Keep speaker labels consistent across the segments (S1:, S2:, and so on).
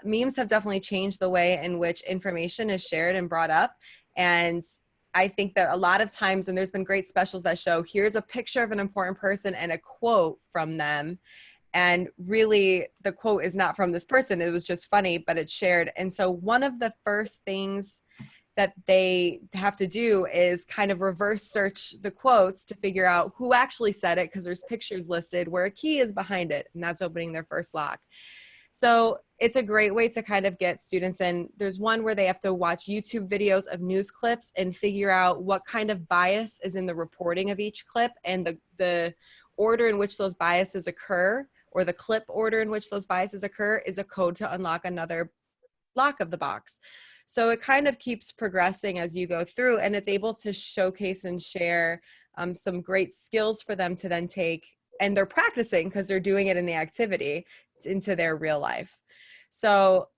S1: memes have definitely changed the way in which information is shared and brought up. And I think that a lot of times, and there's been great specials that show, here's a picture of an important person and a quote from them. And really, the quote is not from this person. It was just funny, but it's shared. And so one of the first things that they have to do is kind of reverse search the quotes to figure out who actually said it, because there's pictures listed where a key is behind it, and that's opening their first lock. So it's a great way to kind of get students in. There's one where they have to watch YouTube videos of news clips and figure out what kind of bias is in the reporting of each clip, and the order in which those biases occur, or the clip order in which those biases occur, is a code to unlock another lock of the box. So it kind of keeps progressing as you go through, and it's able to showcase and share some great skills for them to then take, and they're practicing because they're doing it in the activity, into their real life. So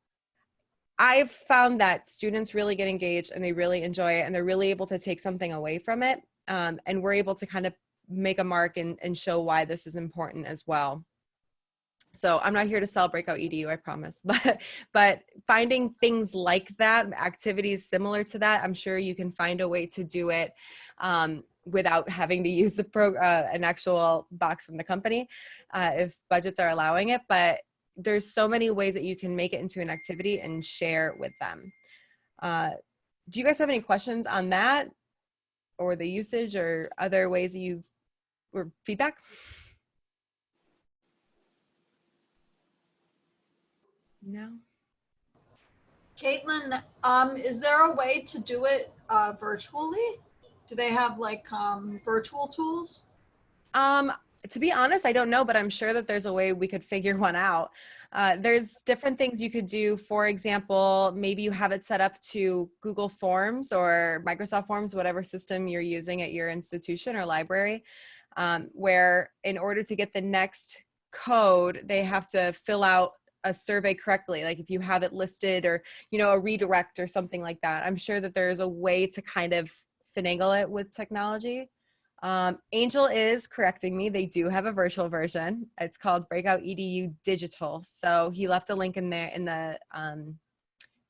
S1: I've found that students really get engaged and they really enjoy it, and they're really able to take something away from it. And we're able to kind of make a mark and show why this is important as well. So I'm not here to sell Breakout EDU, I promise, but finding things like that, activities similar to that, I'm sure you can find a way to do it without having to use an actual box from the company, if budgets are allowing it. But there's so many ways that you can make it into an activity and share with them. Do you guys have any questions on that, or the usage, or other ways that or feedback? No.
S2: Caitlin, is there a way to do it virtually? Do they have like virtual tools?
S1: To be honest, I don't know, but I'm sure that there's a way we could figure one out. There's different things you could do. For example, maybe you have it set up to Google Forms or Microsoft Forms, whatever system you're using at your institution or library, where in order to get the next code, they have to fill out a survey correctly. Like if you have it listed, or, a redirect or something like that. I'm sure that there's a way to kind of finagle it with technology. Angel is correcting me. They do have a virtual version. It's called Breakout EDU Digital. So he left a link in there in the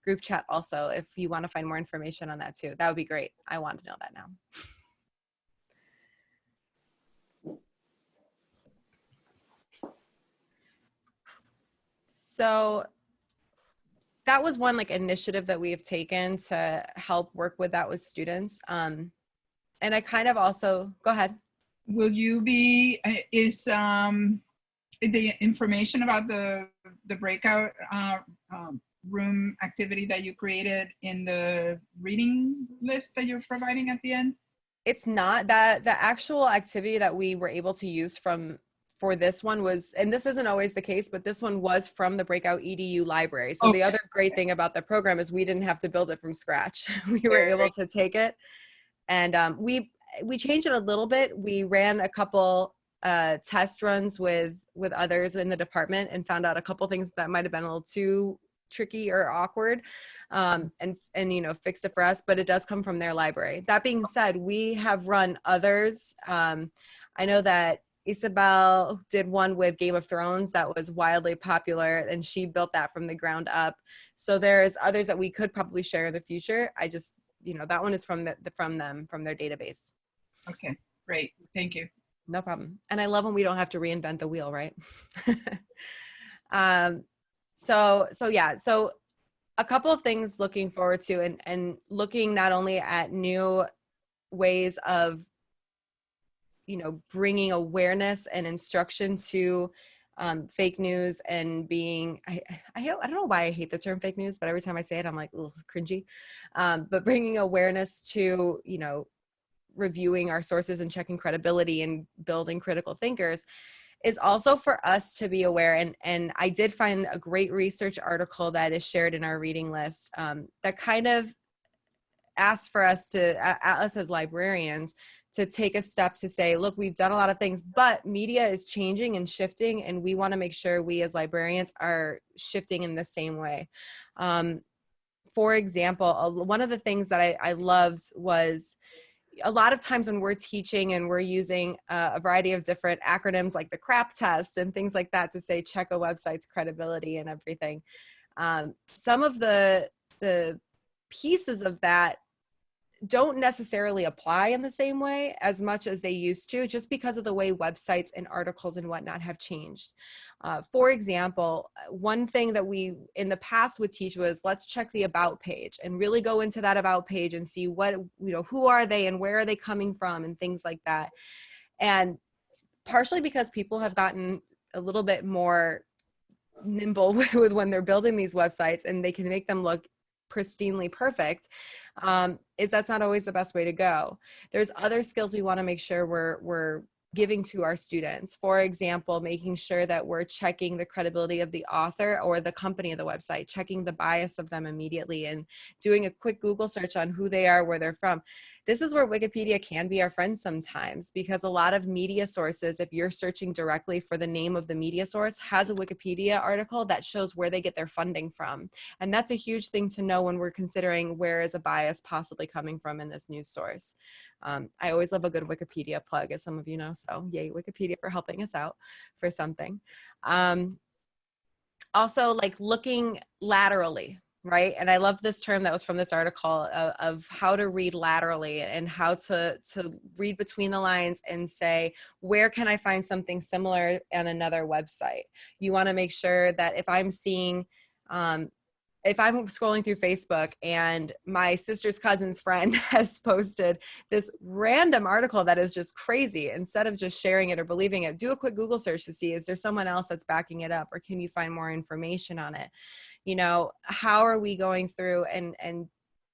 S1: group chat also, if you want to find more information on that too. That would be great. I want to know that now. So that was one initiative that we have taken to help work with that with students. And I kind of also, go ahead.
S3: Will you be, is the information about the breakout room activity that you created in the reading list that you're providing at the end?
S1: It's not. That the actual activity that we were able to use for this one was, and this isn't always the case, but this one was from the Breakout EDU library. So the other great thing about the program is we didn't have to build it from scratch. We were able to take it, and we changed it a little bit. We ran a couple test runs with others in the department and found out a couple things that might have been a little too tricky or awkward, and fixed it for us, but it does come from their library. That being said, we have run others. I know that Isabel did one with Game of Thrones that was wildly popular, and she built that from the ground up. So there's others that we could probably share in the future. I just, that one is from their database.
S3: Okay, great. Thank you.
S1: No problem. And I love when we don't have to reinvent the wheel, right? So a couple of things looking forward to, and looking not only at new ways of, bringing awareness and instruction to fake news, and being, I don't know why I hate the term fake news, but every time I say it, I'm like, ugh, cringy. But bringing awareness to, reviewing our sources and checking credibility and building critical thinkers is also for us to be aware. And I did find a great research article that is shared in our reading list that kind of asks for us as librarians to take a step to say, look, we've done a lot of things, but media is changing and shifting, and we want to make sure we as librarians are shifting in the same way. For example, one of the things that I loved was, a lot of times when we're teaching and we're using a variety of different acronyms like the CRAP test and things like that to say check a website's credibility and everything, Some of the pieces of that don't necessarily apply in the same way as much as they used to, just because of the way websites and articles and whatnot have changed. For example, one thing that we in the past would teach was, let's check the about page and really go into that about page and see what, who are they and where are they coming from and things like that. And partially because people have gotten a little bit more nimble with when they're building these websites and they can make them look pristinely perfect, is that's not always the best way to go. There's other skills we want to make sure we're giving to our students. For example, making sure that we're checking the credibility of the author or the company of the website, checking the bias of them immediately, and doing a quick Google search on who they are, where they're from. This is where Wikipedia can be our friend sometimes, because a lot of media sources, if you're searching directly for the name of the media source, has a Wikipedia article that shows where they get their funding from. And that's a huge thing to know when we're considering where is a bias possibly coming from in this news source. I always love a good Wikipedia plug, as some of you know, so yay Wikipedia for helping us out for something. Also, like looking laterally, right? And I love this term that was from this article of how to read laterally and how to read between the lines and say, where can I find something similar on another website? You want to make sure that if I'm seeing, if I'm scrolling through Facebook and my sister's cousin's friend has posted this random article that is just crazy, instead of just sharing it or believing it, do a quick Google search to see, is there someone else that's backing it up, or can you find more information on it? How are we going through and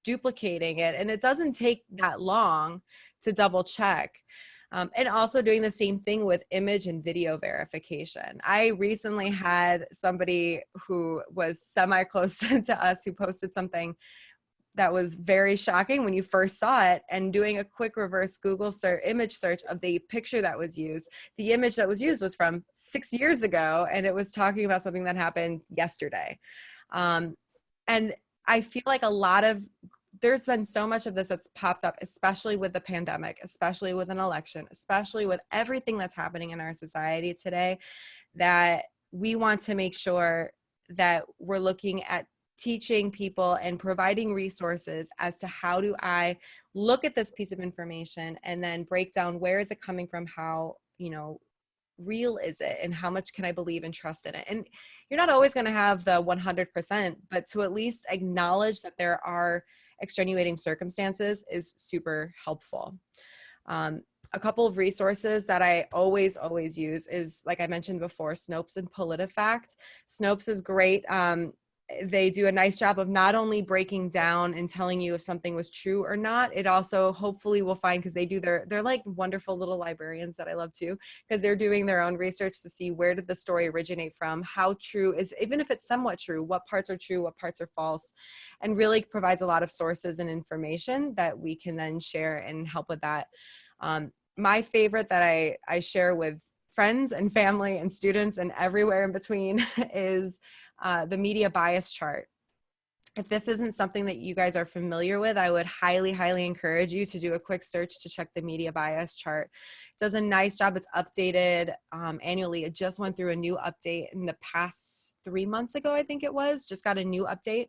S1: duplicating it? And it doesn't take that long to double check. And also doing the same thing with image and video verification. I recently had somebody who was semi-close to us who posted something that was very shocking when you first saw it, and doing a quick reverse Google image search of the picture that was used. The image that was used was from 6 years ago, and it was talking about something that happened yesterday. And I feel like there's been so much of this that's popped up, especially with the pandemic, especially with an election, especially with everything that's happening in our society today, that we want to make sure that we're looking at teaching people and providing resources as to how do I look at this piece of information and then break down where is it coming from, how, real is it, and how much can I believe and trust in it. And you're not always going to have the 100%, but to at least acknowledge that there are extenuating circumstances is super helpful. A couple of resources that I always use is, like I mentioned before, Snopes and PolitiFact. Snopes is great. They do a nice job of not only breaking down and telling you if something was true or not, it also hopefully will find, because they're like wonderful little librarians that I love too, because they're doing their own research to see where did the story originate from, how true is, even if it's somewhat true, what parts are true, what parts are false, and really provides a lot of sources and information that we can then share and help with that. My favorite that I share with friends and family and students and everywhere in between is the media bias chart. If this isn't something that you guys are familiar with, I would highly encourage you to do a quick search to check the media bias chart. It does a nice job. It's updated annually. It just went through a new update in the past 3 months ago, I think it was, just got a new update.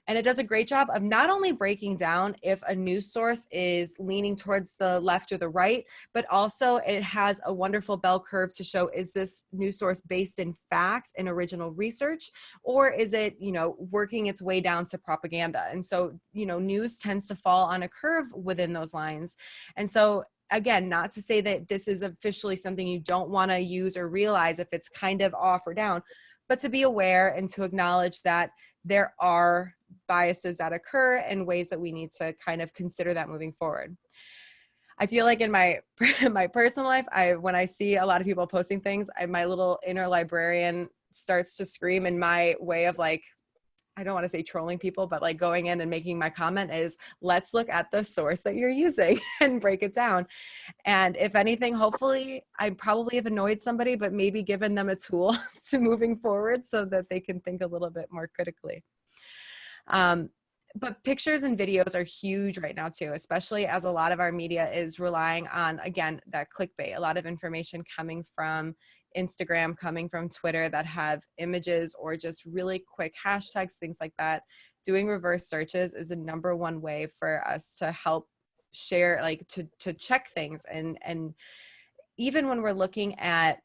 S1: And it does a great job of not only breaking down if a news source is leaning towards the left or the right, but also it has a wonderful bell curve to show, is this news source based in fact and original research, or is it, working its way down to propaganda? And so, news tends to fall on a curve within those lines. And so, again, not to say that this is officially something you don't want to use or realize if it's kind of off or down, but to be aware and to acknowledge that there are biases that occur and ways that we need to kind of consider that moving forward. I feel like in my personal life, when I see a lot of people posting things, my little inner librarian starts to scream, in my way of like, I don't want to say trolling people, but like going in and making my comment is, let's look at the source that you're using and break it down. And if anything, hopefully I probably have annoyed somebody, but maybe given them a tool to moving forward so that they can think a little bit more critically. But pictures and videos are huge right now too, especially as a lot of our media is relying on, again, that clickbait, a lot of information coming from Instagram, coming from Twitter, that have images or just really quick hashtags, things like that. Doing reverse searches is the #1 way for us to help share, like to check things. And even when we're looking at,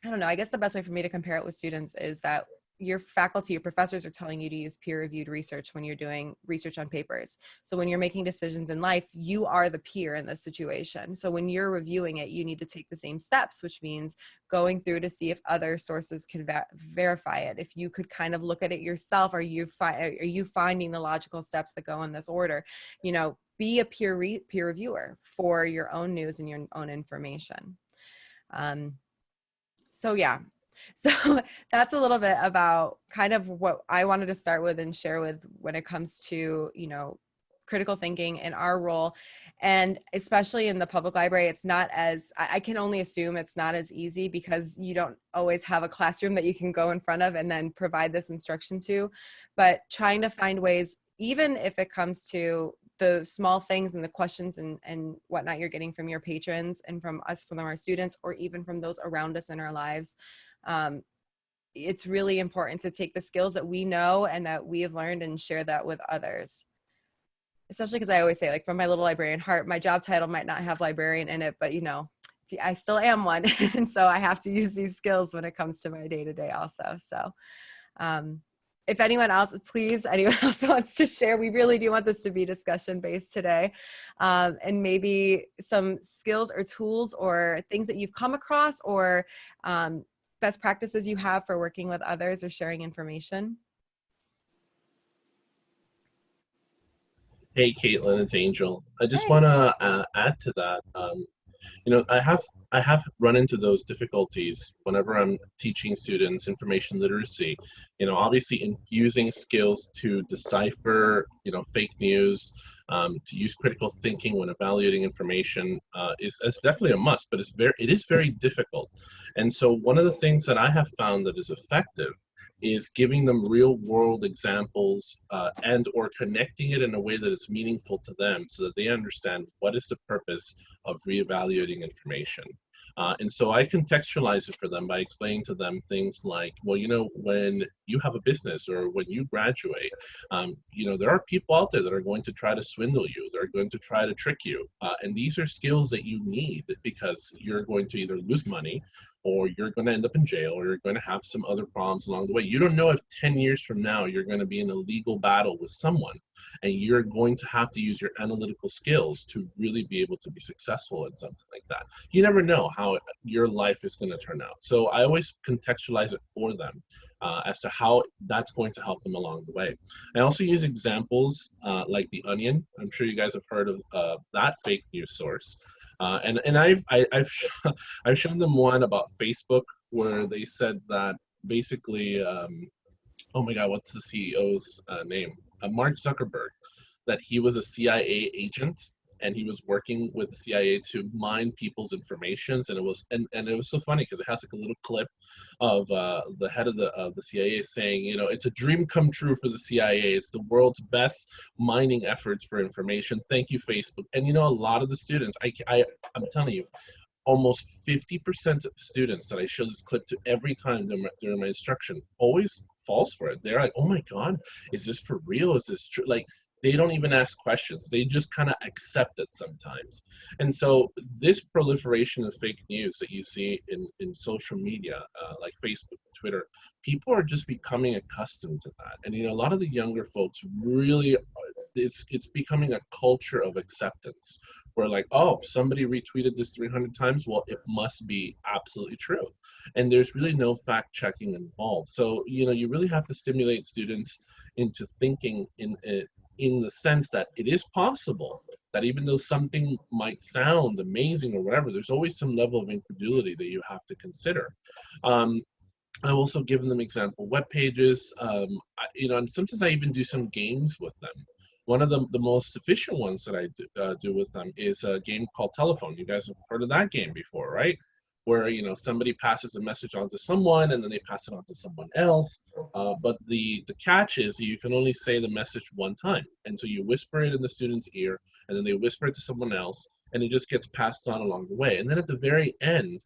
S1: I don't know, I guess the best way for me to compare it with students is that your faculty, your professors are telling you to use peer-reviewed research when you're doing research on papers. So when you're making decisions in life, you are the peer in this situation. So when you're reviewing it, you need to take the same steps, which means going through to see if other sources can verify it. If you could kind of look at it yourself, are you finding the logical steps that go in this order? You know, be a peer reviewer for your own news and your own information. So yeah, so that's a little bit about kind of what I wanted to start with and share with when it comes to, you know, critical thinking and our role. And especially in the public library, it's not as, I can only assume it's not as easy because you don't always have a classroom that you can go in front of and then provide this instruction to, but trying to find ways, even if it comes to the small things and the questions and whatnot you're getting from your patrons and from us, from our students, or even from those around us in our lives. It's really important to take the skills that we know and that we have learned and share that with others. Especially because I always say, like, from my little librarian heart, my job title might not have librarian in it, but you know, I still am one. And so I have to use these skills when it comes to my day-to-day also. So if anyone else wants to share, we really do want this to be discussion based today. And maybe some skills or tools or things that you've come across, or best practices you have for working with others or sharing information.
S4: Hey, Caitlin, it's Angel. I just
S1: Hey.
S4: want to add to that. You know, I have run into those difficulties whenever I'm teaching students information literacy. You know, obviously infusing skills to decipher, you know, fake news, to use critical thinking when evaluating information is definitely a must. But it is very difficult. And so one of the things that I have found that is effective is giving them real world examples and or connecting it in a way that is meaningful to them so that they understand what is the purpose of reevaluating information. And so I contextualize it for them by explaining to them things like, well, you know, when you have a business or when you graduate, you know, there are people out there that are going to try to swindle you. They're going to try to trick you. And these are skills that you need because you're going to either lose money or you're going to end up in jail, or you're going to have some other problems along the way. You don't know if 10 years from now you're going to be in a legal battle with someone, and you're going to have to use your analytical skills to really be able to be successful in something like that. You never know how your life is going to turn out. So I always contextualize it for them as to how that's going to help them along the way. I also use examples like The Onion. I'm sure you guys have heard of that fake news source. And I've shown them one about Facebook where they said that basically, oh my God, what's the CEO's name? Mark Zuckerberg, that he was a CIA agent and he was working with the CIA to mine people's informations. And it was so funny because it has like a little clip of the head of the CIA saying, you know, it's a dream come true for the CIA. It's the world's best mining efforts for information. Thank you, Facebook. And you know, a lot of the students, I'm telling you, almost 50% of students that I show this clip to every time during my instruction always falls for it. They're like, oh my God, is this for real? Is this true? Like, they don't even ask questions. They just kind of accept it sometimes. And so this proliferation of fake news that you see in social media, like Facebook, Twitter, people are just becoming accustomed to that. And, you know, a lot of the younger folks really, it's becoming a culture of acceptance. Where like, oh, somebody retweeted this 300 times, well, it must be absolutely true. And there's really no fact checking involved. So, you know, you really have to stimulate students into thinking in the sense that it is possible that even though something might sound amazing or whatever, there's always some level of incredulity that you have to consider. I've also given them example web pages, you know, and sometimes I even do some games with them. One of the most efficient ones that I do with them is a game called Telephone. You guys have heard of that game before, right? Where, you know, somebody passes a message on to someone and then they pass it on to someone else. But the catch is you can only say the message one time. And so you whisper it in the student's ear and then they whisper it to someone else. and it just gets passed on along the way. And then at the very end,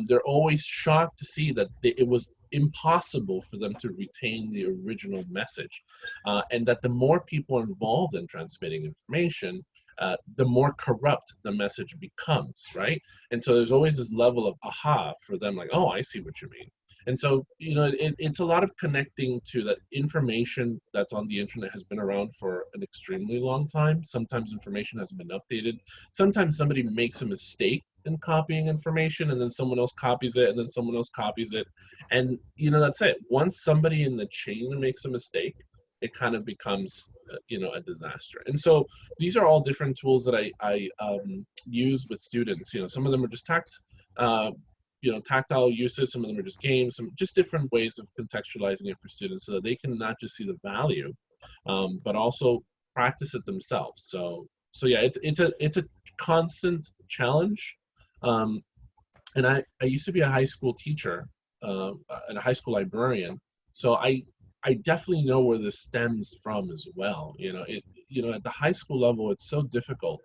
S4: they're always shocked to see that it was impossible for them to retain the original message, and that the more people are involved in transmitting information, the more corrupt the message becomes, right? And so there's always this level of aha for them, like, oh, I see what you mean. And so, it's a lot of connecting to that information that's on the internet has been around for an extremely long time. Sometimes information has been updated. Sometimes somebody makes a mistake in copying information, and then someone else copies it, and then someone else copies it. And, that's it. Once somebody in the chain makes a mistake, it kind of becomes, a disaster. And so these are all different tools that I use with students. Some of them are just tactile uses, some of them are just games, some just different ways of contextualizing it for students so that they can not just see the value, but also practice it themselves. So yeah, it's a constant challenge. And I used to be a high school teacher and a high school librarian, so I definitely know where this stems from as well. At the high school level, it's so difficult,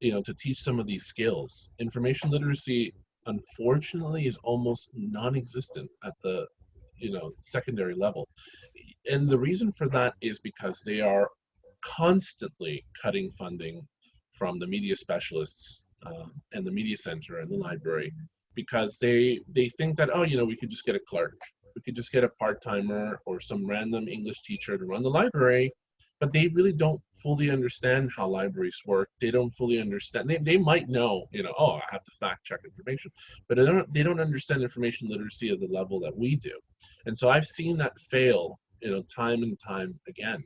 S4: to teach some of these skills. Information literacy, unfortunately, is almost non-existent at the secondary level. And the reason for that is because they are constantly cutting funding from the media specialists and the media center and the library, because they think that, oh, we could just get a clerk, we could just get a part-timer or some random English teacher to run the library. But they really don't fully understand how libraries work. They don't fully understand. They might know, oh, I have to fact check information, but they don't understand information literacy at the level that we do. And so I've seen that fail, time and time again.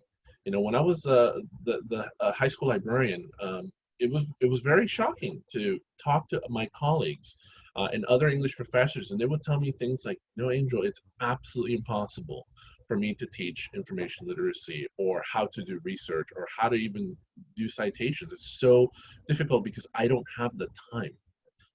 S4: When I was the high school librarian, it was very shocking to talk to my colleagues and other English professors, and they would tell me things like, "No, Angel, it's absolutely impossible for me to teach information literacy or how to do research or how to even do citations. It's so difficult because I don't have the time."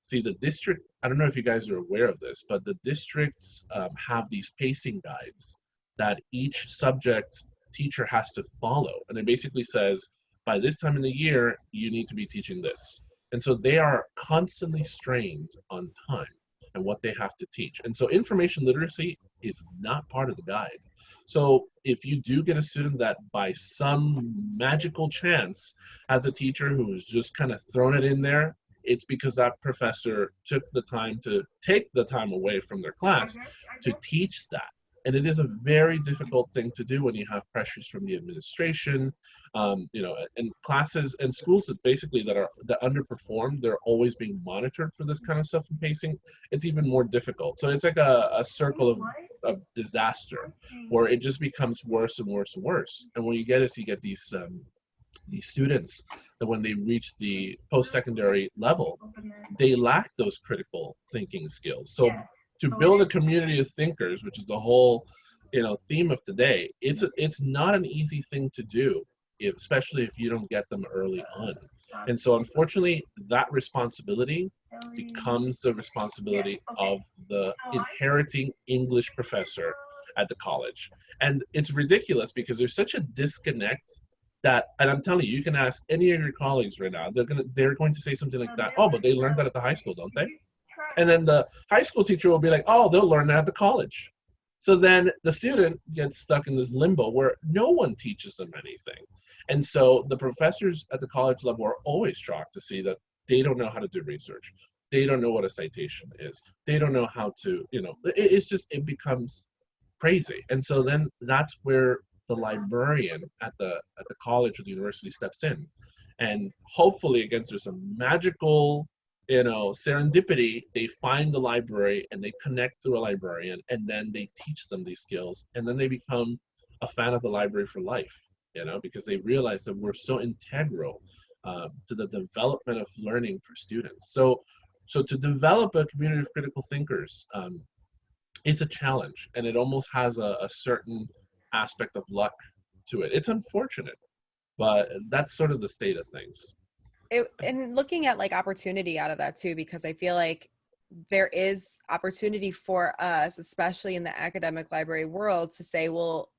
S4: See, the district, I don't know if you guys are aware of this, but the districts have these pacing guides that each subject teacher has to follow. And it basically says, by this time in the year, you need to be teaching this. And so they are constantly strained on time and what they have to teach. And so information literacy is not part of the guide. So if you do get a student that by some magical chance has a teacher who's just kind of thrown it in there, it's because that professor took the time to take the time away from their class to teach that. And it is a very difficult thing to do when you have pressures from the administration, and classes and schools that basically that underperform. They're always being monitored for this kind of stuff and pacing. It's even more difficult. So it's like a circle of disaster where it just becomes worse and worse and worse. And what you get is these students that when they reach the post-secondary level, they lack those critical thinking skills. So to build a community of thinkers, which is the whole theme of today, it's not an easy thing to do, especially if you don't get them early on. And so unfortunately, that responsibility becomes the responsibility of the inheriting English professor at the college. And it's ridiculous because there's such a disconnect that, and I'm telling you, you can ask any of your colleagues right now, they're going to say something like that. Oh, but they learned that at the high school, don't they? And then the high school teacher will be like, oh, they'll learn that at the college. So then the student gets stuck in this limbo where no one teaches them anything. And so the professors at the college level are always shocked to see that they don't know how to do research. They don't know what a citation is. They don't know how to, it becomes crazy. And so then that's where the librarian at the college or the university steps in. And hopefully, again, through some magical serendipity, they find the library and they connect through a librarian, and then they teach them these skills, and then they become a fan of the library for life, because they realize that we're so integral to the development of learning for students. So to develop a community of critical thinkers is a challenge, and it almost has a certain aspect of luck to it. It's unfortunate, but that's sort of the state of things.
S1: And looking at like opportunity out of that too, because I feel like there is opportunity for us, especially in the academic library world, to say, well,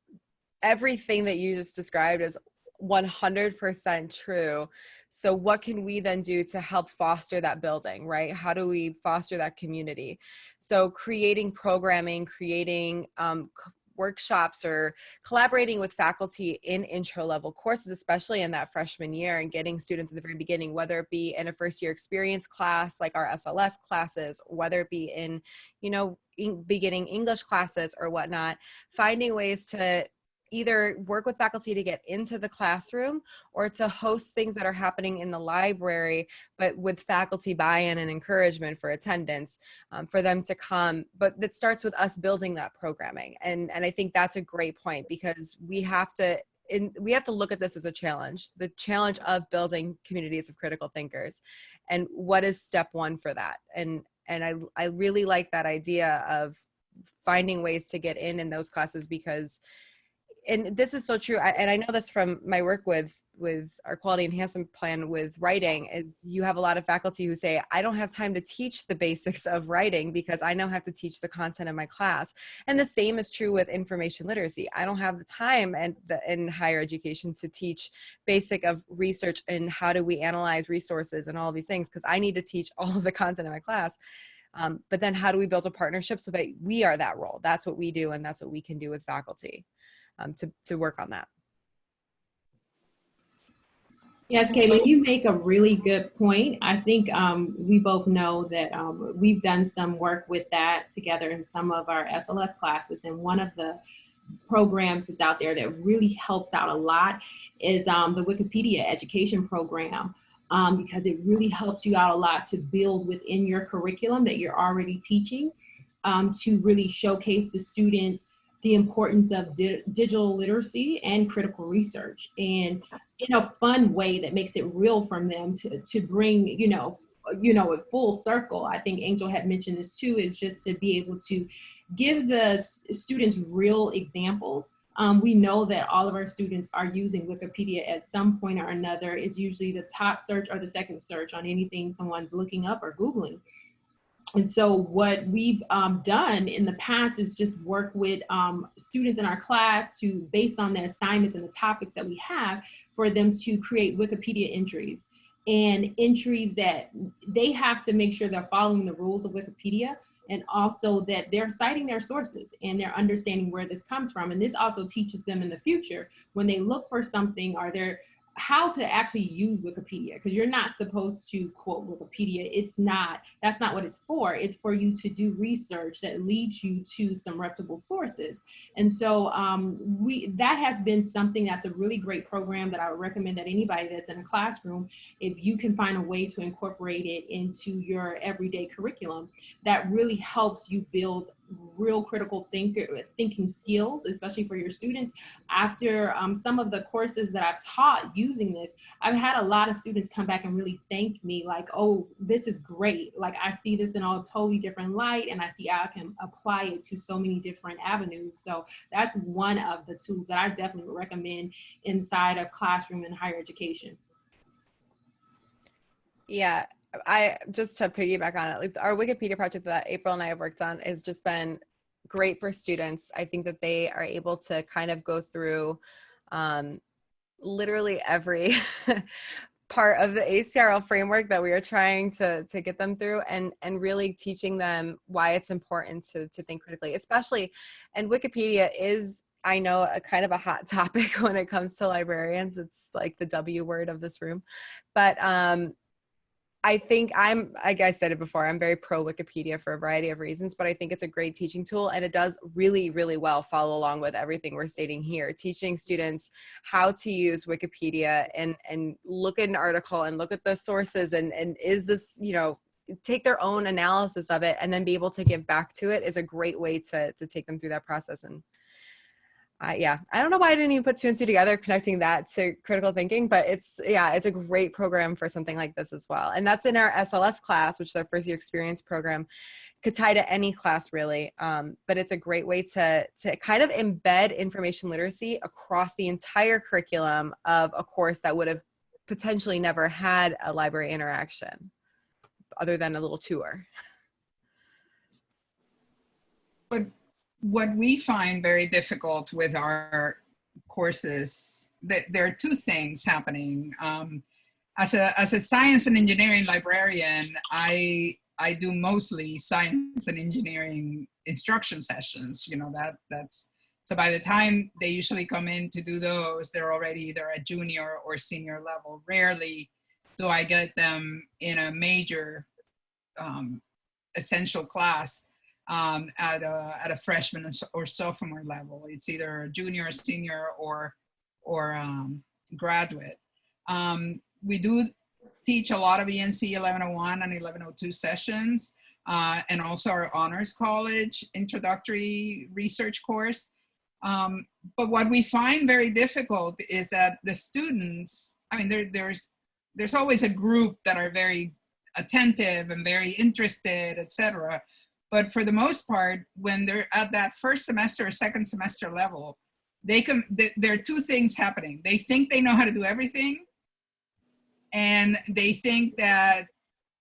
S1: everything that you just described is 100% true. So what can we then do to help foster that building, right? How do we foster that community? So creating programming, creating workshops, or collaborating with faculty in intro level courses, especially in that freshman year, and getting students at the very beginning, whether it be in a first year experience class like our SLS classes, whether it be in, you know, beginning English classes or whatnot, finding ways to either work with faculty to get into the classroom or to host things that are happening in the library, but with faculty buy-in and encouragement for attendance, for them to come. But that starts with us building that programming. And I think that's a great point, because we have to look at this as a challenge, the challenge of building communities of critical thinkers. And what is step one for that? And I really like that idea of finding ways to get in those classes, because, and this is so true, and I know this from my work with our quality enhancement plan with writing, is you have a lot of faculty who say, I don't have time to teach the basics of writing because I now have to teach the content in my class. And the same is true with information literacy. I don't have the time in higher education to teach basic of research and how do we analyze resources and all of these things, because I need to teach all of the content in my class. But then how do we build a partnership so that we are that role? That's what we do, and that's what we can do with faculty. To work on that.
S5: Yes, Caitlin, you make a really good point. I think we both know that we've done some work with that together in some of our SLS classes, and one of the programs that's out there that really helps out a lot is the Wikipedia education program, because it really helps you out a lot to build within your curriculum that you're already teaching, to really showcase to students the importance of digital literacy and critical research, and in a fun way that makes it real from them to bring, you know, it full circle. I think Angel had mentioned this too, is just to be able to give the students real examples. We know that all of our students are using Wikipedia at some point or another. It's usually the top search or the second search on anything someone's looking up or Googling. And so what we've done in the past is just work with students in our class to, based on the assignments and the topics that we have, for them to create Wikipedia entries, and entries that they have to make sure they're following the rules of Wikipedia, and also that they're citing their sources and they're understanding where this comes from. And this also teaches them in the future when they look for something, or they're how to actually use Wikipedia, because you're not supposed to quote Wikipedia. It's not, that's not what it's for. It's for you to do research that leads you to some reputable sources. And so that has been something that's a really great program that I would recommend that anybody that's in a classroom, if you can find a way to incorporate it into your everyday curriculum, that really helps you build real critical thinking skills, especially for your students. After some of the courses that I've taught using this, I've had a lot of students come back and really thank me, like, oh, this is great. Like, I see this in a totally different light, and I see how I can apply it to so many different avenues. So that's one of the tools that I definitely would recommend inside of classroom and higher education.
S1: Yeah, I just to piggyback on it, like our Wikipedia project that April and I have worked on has just been great for students. I think that they are able to kind of go through literally every part of the ACRL framework that we are trying to get them through, and really teaching them why it's important to think critically, especially, and Wikipedia is, I know, a kind of a hot topic when it comes to librarians. It's like the W word of this room, but I think like I said it before, I'm very pro Wikipedia for a variety of reasons, but I think it's a great teaching tool, and it does really, really well follow along with everything we're stating here, teaching students how to use Wikipedia and look at an article and look at the sources and is this, you know, take their own analysis of it and then be able to give back to it is a great way to take them through that process. And yeah, I don't know why I didn't even put two and two together, connecting that to critical thinking, but it's a great program for something like this as well. And that's in our SLS class, which is our first year experience program. Could tie to any class really, but it's a great way to kind of embed information literacy across the entire curriculum of a course that would have potentially never had a library interaction other than a little tour.
S3: But what we find very difficult with our courses there are two things happening. As a science and engineering librarian, I do mostly science and engineering instruction sessions. You know, that's so by the time they usually come in to do those, they're already either at junior or senior level. Rarely do I get them in a major essential class at a freshman or sophomore level. It's either junior, senior, or graduate. We do teach a lot of ENC 1101 and 1102 sessions, and also our honors college introductory research course. But what we find very difficult is that the students, I mean, there's always a group that are very attentive and very interested, etc. But for the most part, when they're at that first semester or second semester level, there are two things happening. They think they know how to do everything, and they think that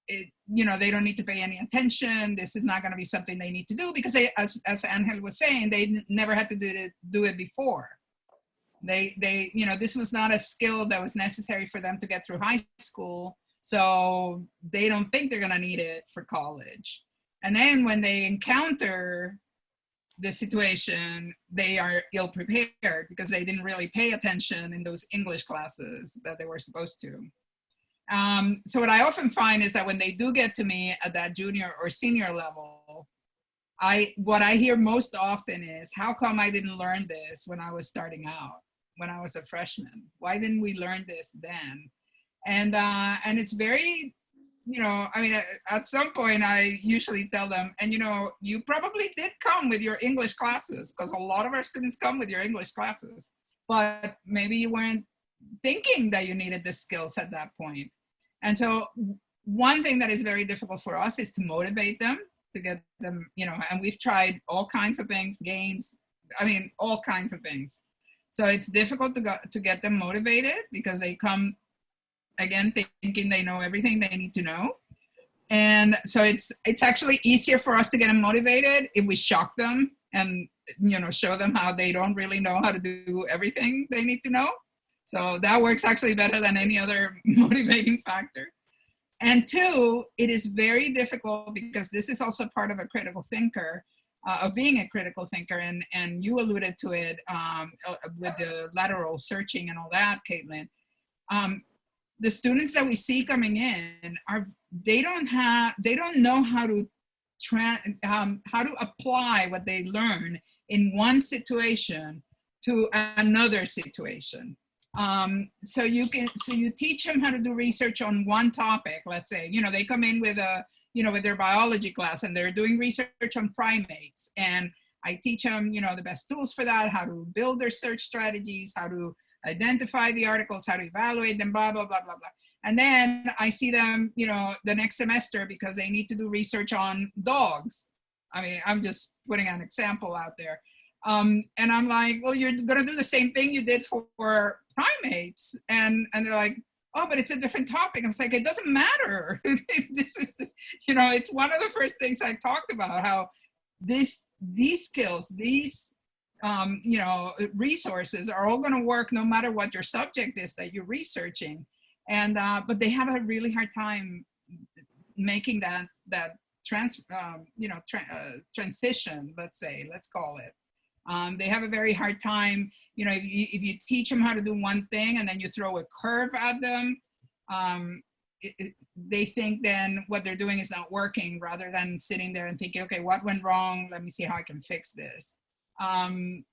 S3: they don't need to pay any attention. This is not going to be something they need to do because they, as Angel was saying, they never had to do it before. This was not a skill that was necessary for them to get through high school, so they don't think they're going to need it for college. And then when they encounter the situation, they are ill prepared because they didn't really pay attention in those English classes that they were supposed to. So what I often find is that when they do get to me at that junior or senior level, what I hear most often is, how come I didn't learn this when I was starting out, when I was a freshman? Why didn't we learn this then? And it's very, I mean, at some point I usually tell them, and you probably did come with your English classes, because a lot of our students come with your English classes, but maybe you weren't thinking that you needed the skills at that point. And so one thing that is very difficult for us is to motivate them, to get them, and we've tried all kinds of things, games, I mean, all kinds of things. So it's difficult to get them motivated because they come, again, thinking they know everything they need to know. And so it's actually easier for us to get them motivated if we shock them and, show them how they don't really know how to do everything they need to know. So that works actually better than any other motivating factor. And two, it is very difficult because this is also part of a critical thinker, of being a critical thinker. And you alluded to it with the lateral searching and all that, Caitlin. The students that we see coming in they don't know how to apply what they learn in one situation to another situation. So you teach them how to do research on one topic. Let's say, they come in with with their biology class and they're doing research on primates. And I teach them, the best tools for that, how to build their search strategies, how to identify the articles, how to evaluate them, blah, blah, blah, blah, blah. And then I see them, the next semester because they need to do research on dogs. I mean, I'm just putting an example out there. And I'm like, well, you're going to do the same thing you did for primates. And they're like, oh, but it's a different topic. I was like, it doesn't matter. This is, it's one of the first things I talked about, how these skills, these, resources are all going to work no matter what your subject is that you're researching. And, but they have a really hard time making that transition, let's call it. They have a very hard time, if you teach them how to do one thing and then you throw a curve at them, they think then what they're doing is not working, rather than sitting there and thinking, okay, what went wrong? Let me see how I can fix this. And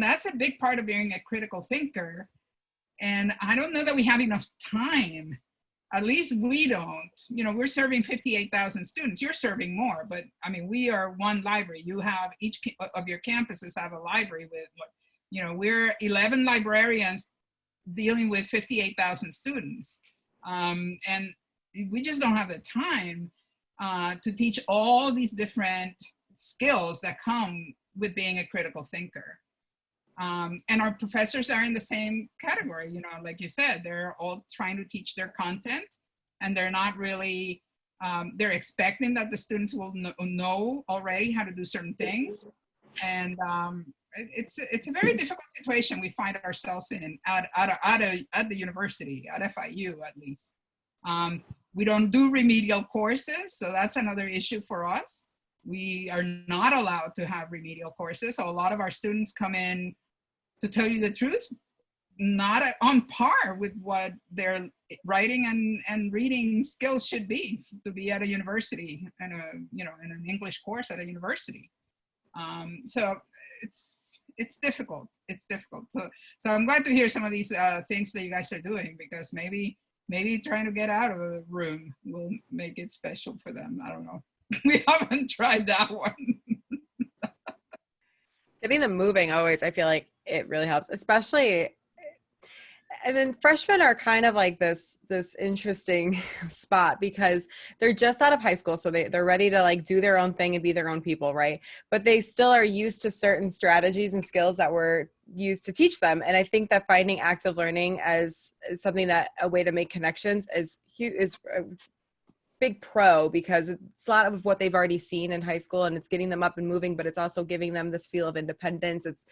S3: that's a big part of being a critical thinker. And I don't know that we have enough time. At least we don't. We're serving 58,000 students. You're serving more, but I mean, we are one library. You have, each of your campuses have a library with, we're 11 librarians dealing with 58,000 students. And we just don't have the time to teach all these different skills that come with being a critical thinker. And our professors are in the same category, like you said, they're all trying to teach their content, and they're not really, they're expecting that the students will know already how to do certain things. And it's a very difficult situation we find ourselves in at the university, at FIU at least. We don't do remedial courses, so that's another issue for us. We are not allowed to have remedial courses, so a lot of our students come in, to tell you the truth, not on par with what their writing and reading skills should be to be at a university and in an English course at a university. So it's difficult. It's difficult. So I'm glad to hear some of these things that you guys are doing, because maybe trying to get out of a room will make it special for them. I don't know. We haven't tried that one.
S1: Getting them moving always, I feel like it really helps, especially. And then freshmen are kind of like this interesting spot, because they're just out of high school. So they're ready to like do their own thing and be their own people, right? But they still are used to certain strategies and skills that were used to teach them. And I think that finding active learning as something that a way to make connections is a big pro, because it's a lot of what they've already seen in high school, and it's getting them up and moving, but it's also giving them this feel of independence. It's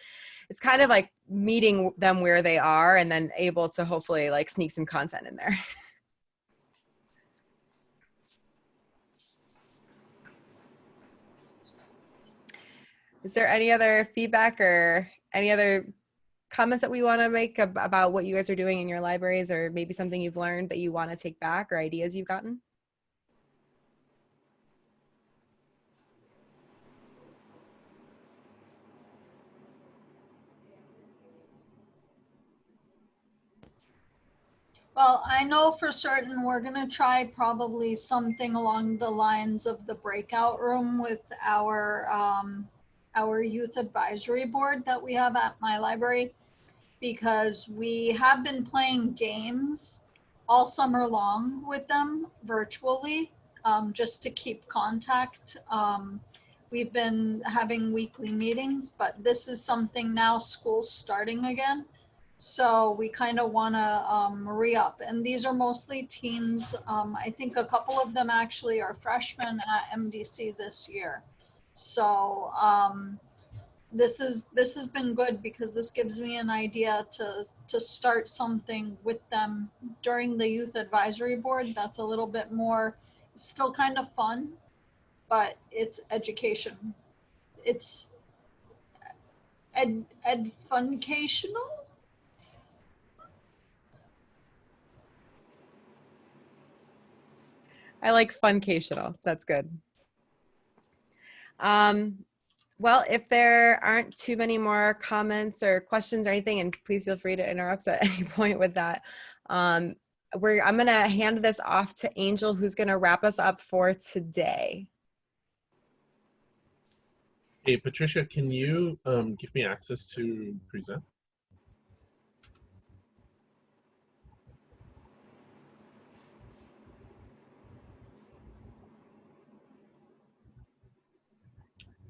S1: kind of like meeting them where they are and then able to hopefully like sneak some content in there. Is there any other feedback or any other comments that we want to make about what you guys are doing in your libraries, or maybe something you've learned that you want to take back, or ideas you've gotten?
S2: Well, I know for certain we're going to try probably something along the lines of the breakout room with our youth advisory board that we have at my library, because we have been playing games all summer long with them virtually, just to keep contact. We've been having weekly meetings, but this is something now, school's starting again. So we kind of want to re-up, and these are mostly teens. I think a couple of them actually are freshmen at MDC this year. So this has been good, because this gives me an idea to start something with them during the youth advisory board. That's a little bit more, still kind of fun, but it's education. It's funcational.
S1: I like funcational. That's good. Well, if there aren't too many more comments or questions or anything, and please feel free to interrupt at any point with that, I'm going to hand this off to Angel, who's going to wrap us up for today.
S4: Hey, Patricia, can you give me access to present?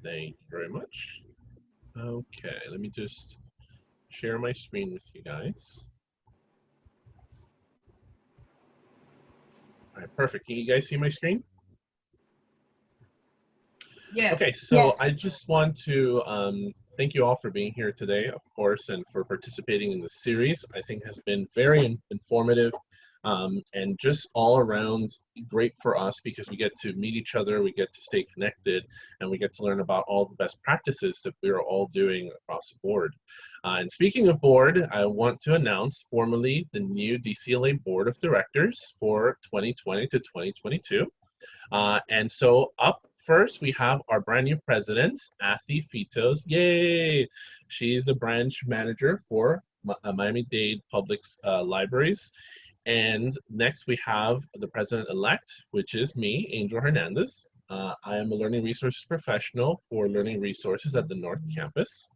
S4: Thank you very much. Okay, let me just share my screen with you guys. All right, perfect. Can you guys see my screen?
S3: Yes.
S4: Okay, so yes. I just want to thank you all for being here today, of course, and for participating in the series. I think has been very informative and just all around great for us, because we get to meet each other, we get to stay connected, and we get to learn about all the best practices that we're all doing across the board. And speaking of board, I want to announce formally the new DCLA Board of Directors for 2020 to 2022. And so up first, we have our brand new president, Athi Fitos. Yay! She's a branch manager for Miami-Dade Public Libraries. And next we have the president-elect, which is me, Angel Hernandez. I am a learning resources professional for learning resources at the North Campus.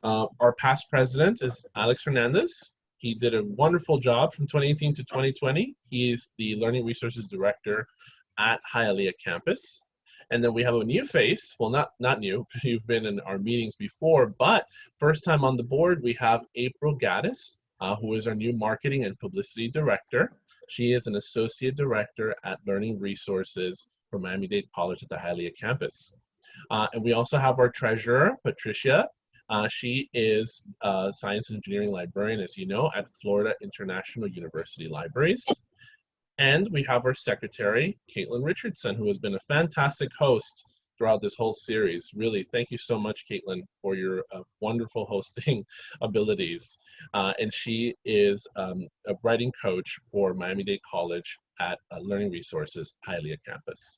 S4: Our past president is Alex Hernandez. He did a wonderful job from 2018 to 2020. He is the learning resources director at Hialeah campus. And then we have a new face, well, not new, you've been in our meetings before, but first time on the board, we have April Gaddis, who is our new marketing and publicity director. She is an associate director at learning resources for Miami-Dade College at the Hialeah campus. And we also have our treasurer, Patricia. She is a science and engineering librarian, as you know, at Florida International University Libraries. And we have our secretary, Caitlin Richardson, who has been a fantastic host throughout this whole series. Really, thank you so much, Caitlin, for your wonderful hosting abilities. And she is a writing coach for Miami-Dade College at Learning Resources, Hialeah campus.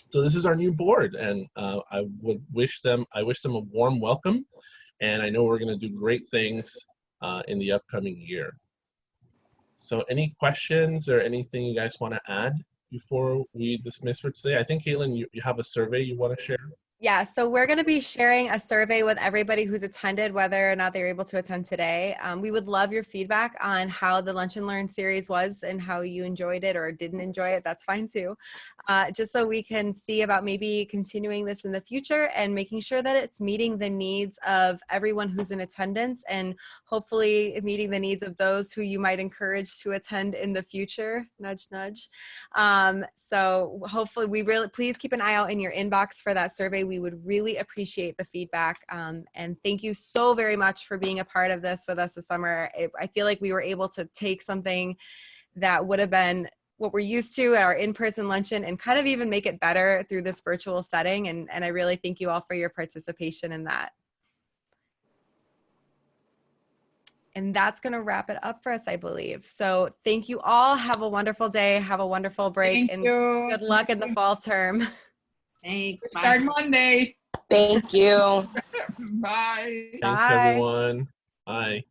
S4: So this is our new board, and I wish them a warm welcome, and I know we're going to do great things in the upcoming year. So any questions or anything you guys want to add before we dismiss for today? I think, Caitlin, you have a survey you want to share?
S1: Yeah, so we're going to be sharing a survey with everybody who's attended, whether or not they were able to attend today. We would love your feedback on how the Lunch and Learn series was and how you enjoyed it or didn't enjoy it. That's fine too. Just so we can see about maybe continuing this in the future and making sure that it's meeting the needs of everyone who's in attendance and hopefully meeting the needs of those who you might encourage to attend in the future. Nudge, nudge. So hopefully please keep an eye out in your inbox for that survey. We would really appreciate the feedback. And thank you so very much for being a part of this with us this summer. I feel like we were able to take something that would have been what we're used to at our in-person luncheon and kind of even make it better through this virtual setting. And I really thank you all for your participation in that. And that's going to wrap it up for us, I believe. So thank you all. Have a wonderful day. Have a wonderful break.
S3: Thank you.
S1: Good luck in the fall term.
S5: Thanks.
S3: We start Monday.
S6: Thank you.
S3: Bye.
S4: Thanks,
S1: Bye.
S4: everyone. Bye.